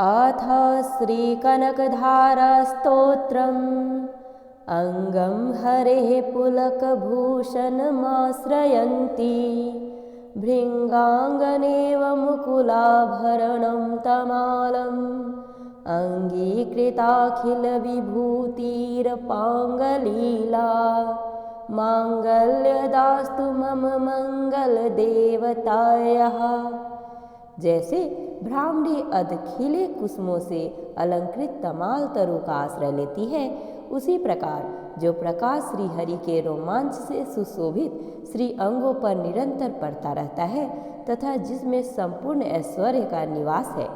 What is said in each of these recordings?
अथ श्रीकनकधारास्तोत्रम् अङ्गं हरेः पुलकभूषणमाश्रयन्ती भृङ्गाङ्गनेव मुकुलाभरणं तमालम् अङ्गीकृताखिलविभूतिरपाङ्गलीला माङ्गल्यदास्तु मम मङ्गलदेवतायाः। जैसे भ्रामरी अध खिले कुसुमों से अलंकृत तमाल तरु का आश्रय लेती है, उसी प्रकार जो प्रकाश श्री हरि के रोमांच से सुशोभित श्री अंगों पर निरंतर पड़ता रहता है तथा जिसमें संपूर्ण ऐश्वर्य का निवास है,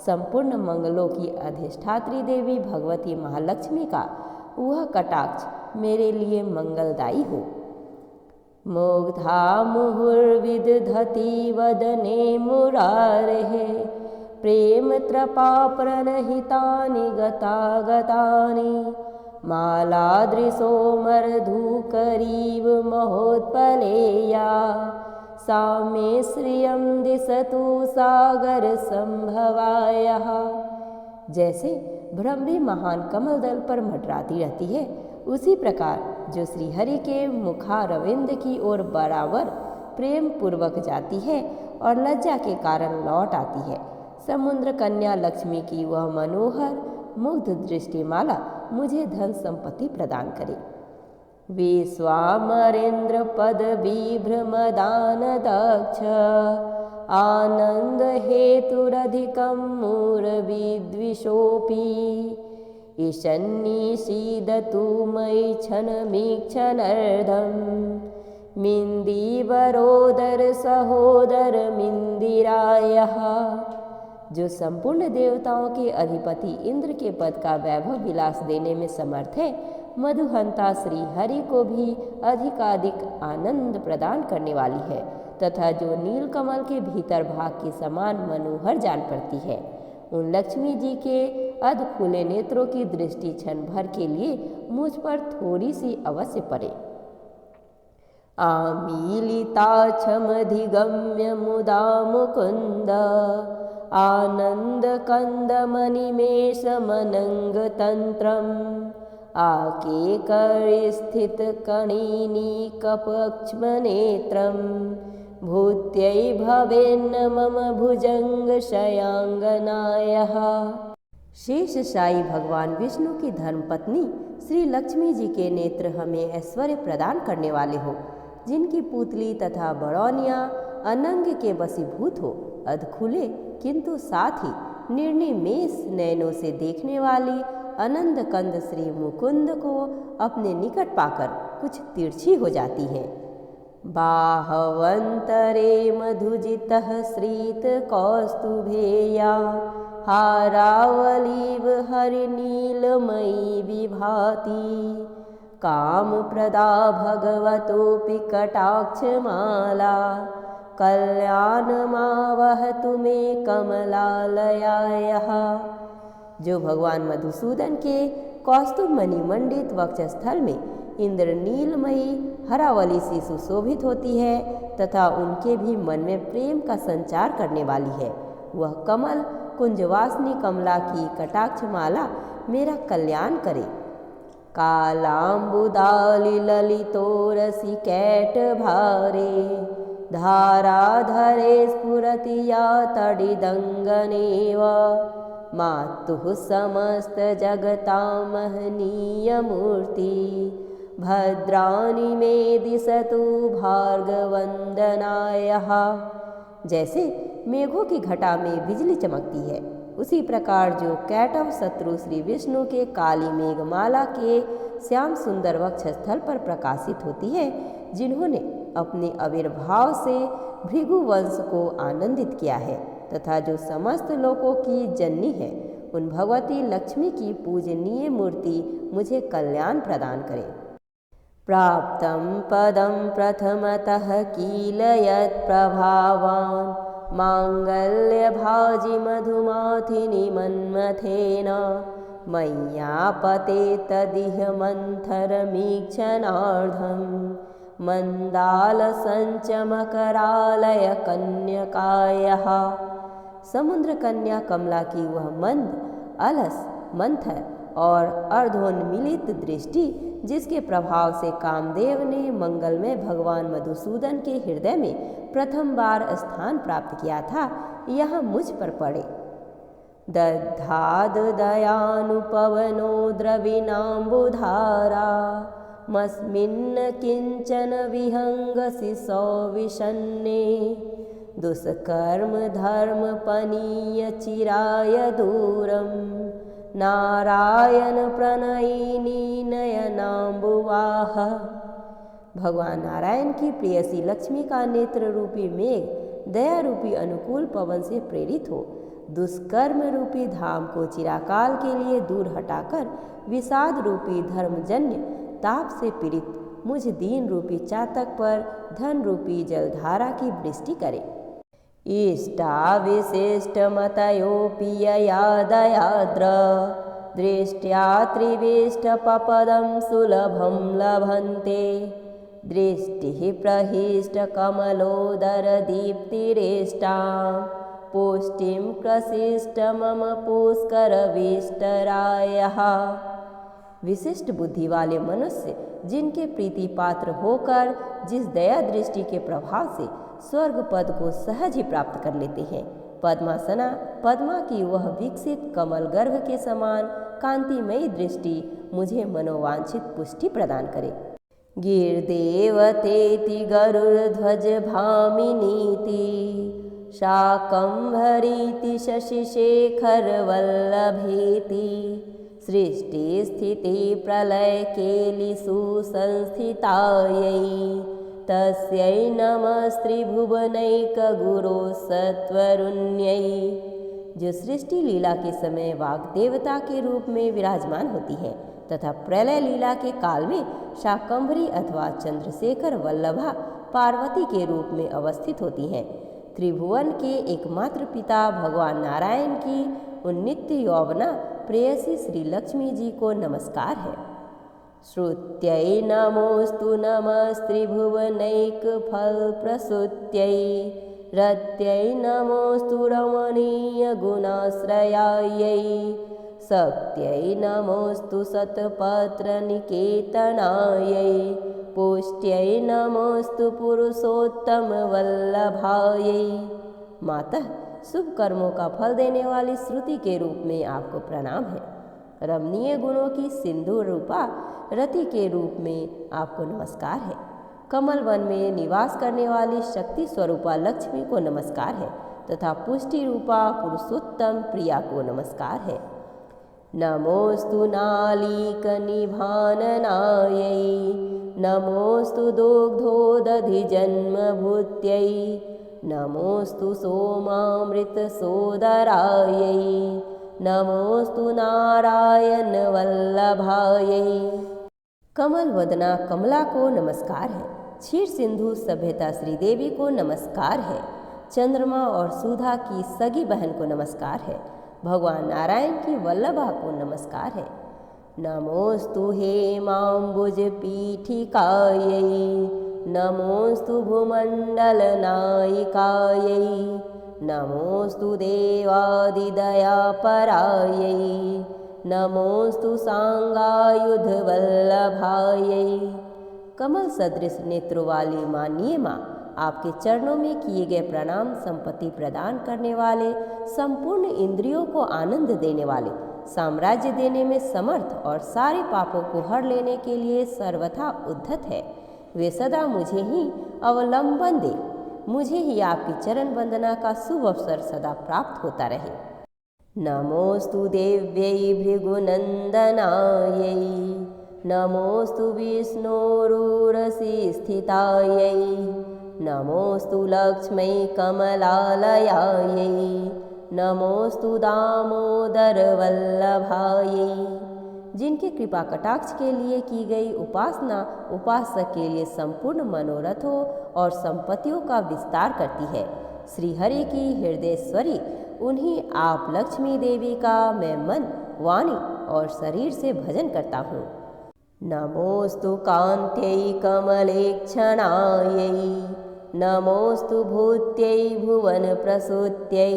संपूर्ण मंगलों की अधिष्ठात्री देवी भगवती महालक्ष्मी का वह कटाक्ष मेरे लिए मंगलदायी हो। मुग्धा मुहुर्विदधति वदने मुरारेः प्रेम त्रपाप्रणहितानि गतागतानि मालादृशोमरधूकरीव महोत्पलेया सा मे श्रियं दिशतु सागर संभवायः। जैसे भ्रमरी महान कमल दल पर मंडराती रहती है, उसी प्रकार जो श्रीहरि के मुखारविंद की ओर बराबर प्रेम पूर्वक जाती है और लज्जा के कारण लौट आती है, समुद्र कन्या लक्ष्मी की वह मनोहर मुग्ध दृष्टिमाला मुझे धन संपत्ति प्रदान करे। विश्वामरेन्द्र पद विभ्रमदान दक्ष आनंद हेतुरधिकं मूरविद्विषोऽपि ईशन्निषीदतु मयि क्षणमीक्षणर्धं मिन्दीवरोदर सहोदर मिन्दिरायः। जो संपूर्ण देवताओं के अधिपति इंद्र के पद का वैभव विलास देने में समर्थ है, मधुहंता श्री हरि को भी अधिकाधिक आनंद प्रदान करने वाली है तथा जो नीलकमल के भीतर भाग के समान मनोहर जान पड़ती है, उन लक्ष्मी जी के अध खुले नेत्रों की दृष्टि क्षण भर के लिए मुझ पर थोड़ी सी अवश्य पड़े। आमीलिताक्षमधिगम्य मुदा मुकुंद आनंद कंद मणिमेष मनंग तंत्रम आकेकरि स्थित कणिनी कपक्ष्मनेत्रम भूत्यै भवेन्न मम भुजंग शयांगनायः। शेषशायी भगवान विष्णु की धर्मपत्नी श्री लक्ष्मी जी के नेत्र हमें ऐश्वर्य प्रदान करने वाले हो, जिनकी पुतली तथा बड़ौनियाँ अनंग के वशीभूत हो, अधखुले किंतु साथ ही निर्णय मेष नयनों से देखने वाली आनंद कंद श्री मुकुंद को अपने निकट पाकर कुछ तिरछी हो जाती है। बाहवंतरे मधुजितः श्रीत कौस्तुभेया हारावलीव हरिनीलमयी विभाति कामप्रदा भगवतोऽपि कटाक्षमाला कल्याणमावहतु मे कमलालयायः। जो भगवान मधुसूदन के कौस्तुभ मणि मंडित वक्षस्थल में इंद्र नीलमयी हरावली से सुशोभित होती है तथा उनके भी मन में प्रेम का संचार करने वाली है, वह कमल कुंजवासिनी कमला की कटाक्षमाला मेरा कल्याण करे। कालाम्बुदाली ललितोरसी कैट भारे धाराधरे स्फुरति या तडिदङ्गनेव मातुः समस्त जगतां महनीय मूर्ति भद्राणि मे दिशतु भार्गवंदनायः। जैसे मेघों की घटा में बिजली चमकती है, उसी प्रकार जो कैटव शत्रु श्री विष्णु के काली मेघमाला के श्याम सुंदर वक्षस्थल पर प्रकाशित होती है, जिन्होंने अपने आविर्भाव से भृगु वंश को आनंदित किया है तथा जो समस्त लोकों की जननी है, उन भगवती लक्ष्मी की पूजनीय मूर्ति मुझे कल्याण प्रदान करे। प्राप्तं पदं प्रथमतः किल यत्प्रभावान् माङ्गल्यभाजि मधुमाथिनि मन्मथेन मय्यापते तदिह मन्थरमीक्षणार्धं मन्दालसञ्चमकरालय कन्यकायः। समुद्र कन्या कमला की वह मंद अलस मंथर और अर्धोन्मिलित दृष्टि, जिसके प्रभाव से कामदेव ने मंगलमय भगवान मधुसूदन के हृदय में प्रथम बार स्थान प्राप्त किया था, यह मुझ पर पड़े। दधाद दयानुपवनो द्रविणाम्बुधारा मस्मिन्न किंचन विहंगसि सौविषन्ने दुष्कर्म धर्म पनीय चिराय दूरम नारायण प्रणयिनी नयनाम्बुवाह। भगवान नारायण की प्रेयसी लक्ष्मी का नेत्र रूपी मेघ दया रूपी अनुकूल पवन से प्रेरित हो दुष्कर्म रूपी धाम को चिरकाल के लिए दूर हटाकर विषाद रूपी धर्मजन्य ताप से पीड़ित मुझ दीन रूपी चातक पर धन रूपी जलधारा की वृष्टि करे। इष्टाविशिष्टमतयोऽपि यया दयाद्र दृष्ट्या त्रिविष्टपपदं सुलभं लभन्ते दृष्टिः प्रहिष्टकमलोदरदीप्तिरेष्टां पुष्टिं प्रशिष्ट मम पुष्करविष्टरायः। विशिष्ट बुद्धि वाले मनुष्य जिनके प्रीति पात्र होकर जिस दया दृष्टि के प्रभाव से स्वर्ग पद को सहज ही प्राप्त कर लेते हैं, पद्मासना पद्मा की वह विकसित कमल गर्भ के समान कांतिमयी दृष्टि मुझे मनोवांछित पुष्टि प्रदान करे। गिरदेवतेति गरुड़ध्वज भामिनीति शाकंभरीति शशिशेखर वल्लभेति सृष्टि स्थिति प्रलय केलिषु संस्थितायै तस्यै नमस्त्रिभुवनैकगुरो सत्वरुण्यै। जो सृष्टि लीला के समय वाग देवता के रूप में विराजमान होती है तथा प्रलय लीला के काल में शाकंभरी अथवा चंद्रशेखर वल्लभा पार्वती के रूप में अवस्थित होती हैं। त्रिभुवन के एकमात्र पिता भगवान नारायण की उन्नित्य यौवना प्रेयसी श्री लक्ष्मी जी को नमस्कार है। श्रुत्यै नमोस्तु नमस्त्रिभुवनैकफलप्रसूत्यै रत्यै नमोस्तु रमणीयगुणाश्रयायै शक्त्यै नमोस्तु शतपत्रनिकेतनायै पुष्ट्यै नमोस्तु पुरुषोत्तमवल्लभायै। मातः, शुभ कर्मों का फल देने वाली श्रुति के रूप में आपको प्रणाम है। रमणीय गुणों की सिंधु रूपा रति के रूप में आपको नमस्कार है। कमल वन में निवास करने वाली शक्ति स्वरूपा लक्ष्मी को नमस्कार है तथा पुष्टि रूपा पुरुषोत्तम प्रिया को नमस्कार है। नमोस्तु नालीकनिभाननायै नमोस्तु दुग्धोदधिजन्मभूत्यै नमोस्तु सोमामृतसोदरायै नमोस्तु नारायण वल्लभायै। कमल वदना कमला को नमस्कार है। क्षीर सिंधु सभ्यता श्रीदेवी को नमस्कार है। चंद्रमा और सुधा की सगी बहन को नमस्कार है। भगवान नारायण की वल्लभा को नमस्कार है। नमोस्तु हेमाम्बुज पीठिकायै नमोस्तु भूमण्डलनायिकायै नमोस्तु देवादिदयापरायै नमोस्तु सांगायुधवल्लभायै। कमल सदृश नेत्रों वाली माननीय माँ, आपके चरणों में किए गए प्रणाम संपत्ति प्रदान करने वाले, संपूर्ण इंद्रियों को आनंद देने वाले, साम्राज्य देने में समर्थ और सारे पापों को हर लेने के लिए सर्वथा उद्धत है। वे सदा मुझे ही अवलंबन दे, मुझे ही आपकी चरण वंदना का शुभ अवसर सदा प्राप्त होता रहे। नमोस्तु देव्यै भृगुनंदनायै नमोस्तु विष्णोरुरसि स्थितायै नमोस्तु लक्ष्मै कमलालयायै नमोस्तु दामोदर वल्लभायै। जिनके कृपा कटाक्ष के लिए की गई उपासना उपासक के लिए संपूर्ण मनोरथों और संपत्तियों का विस्तार करती है। श्री हरि की हृदयेश्वरी उन्हीं आप लक्ष्मी देवी का मैं मन, वाणी और शरीर से भजन करता हूँ। नमोस्तु कांत्यै कमलेक्षणायै नमोस्तु भूत्यै भुवन प्रसूत्यै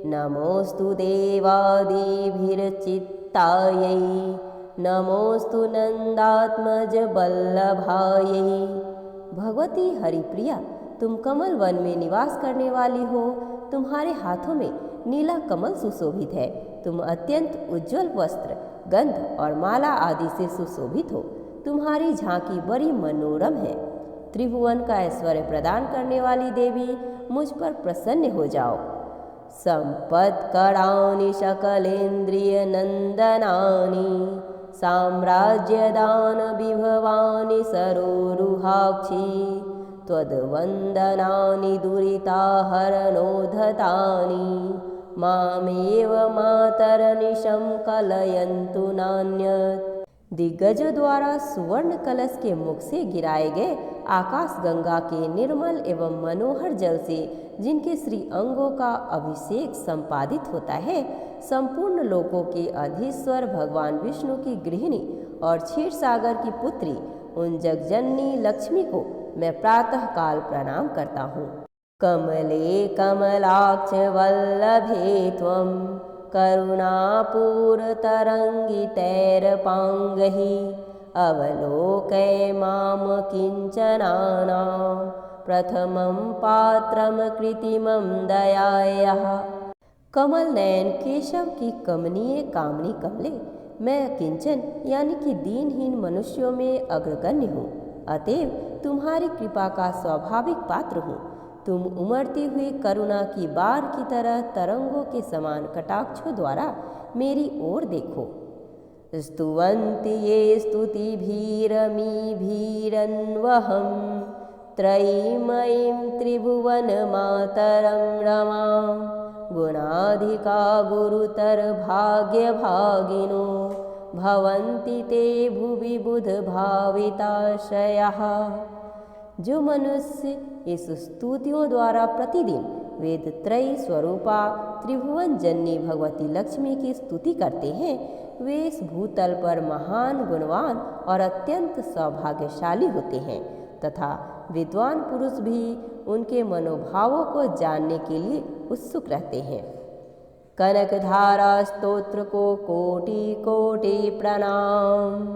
नमोऽस्तु देवादिभिर्चित्तायै नमोऽस्तु नंदात्मज वल्लभायै। भगवती हरिप्रिया, तुम कमल वन में निवास करने वाली हो। तुम्हारे हाथों में नीला कमल सुशोभित है। तुम अत्यंत उज्जवल वस्त्र, गंध और माला आदि से सुशोभित हो। तुम्हारी झांकी बड़ी मनोरम है। त्रिभुवन का ऐश्वर्य प्रदान करने वाली देवी, मुझ पर प्रसन्न हो जाओ। संपत्कराणि सकलेन्द्रिय नंदनानि साम्राज्यदान विभवानि सरोरुहाक्षी त्वद्वन्दनानि दुरिताहरणोद्धतानि मामेव मातरनिशं कलयन्तु नान्यत्। दिग्गजों द्वारा सुवर्ण कलश के मुख से गिराए गए आकाश गंगा के निर्मल एवं मनोहर जल से जिनके श्री अंगों का अभिषेक संपादित होता है, संपूर्ण लोकों के अधीश्वर भगवान विष्णु की गृहिणी और क्षीर सागर की पुत्री उन जगजननी लक्ष्मी को मैं प्रातः काल प्रणाम करता हूँ। कमले कमलाक्ष वल्लभे त्वं करुणापूरतरङ्गितैरपाङ्गैः अवलोकय माम किञ्चनानां प्रथमं पात्रं कृत्रिमं दयायाः। कमल नयन केशव की कमनीय कामनी कमले, मैं किंचन यानी कि दीनहीन मनुष्यों में अग्रगण्य हूँ, अतएव तुम्हारी कृपा का स्वाभाविक पात्र हूँ। तुम उमड़ती हुई करुणा की बाढ़ की तरह तरंगों के समान कटाक्षों द्वारा मेरी ओर देखो। स्तुवन्ति ये स्तुतिभिरमीभिरन्वहं त्रयीमयीं त्रिभुवनमातरं रमां गुणाधिका गुरुतर भाग्यभागिनो भवन्ति ते भुवि बुधभाविताशयाः। जो मनुष्य इस स्तुतियों द्वारा प्रतिदिन वेद त्रयी स्वरूपा त्रिभुवन जननी भगवती लक्ष्मी की स्तुति करते हैं, वे इस भूतल पर महान, गुणवान और अत्यंत सौभाग्यशाली होते हैं तथा विद्वान पुरुष भी उनके मनोभावों को जानने के लिए उत्सुक रहते हैं। कनकधारा स्तोत्र को कोटि कोटि प्रणाम।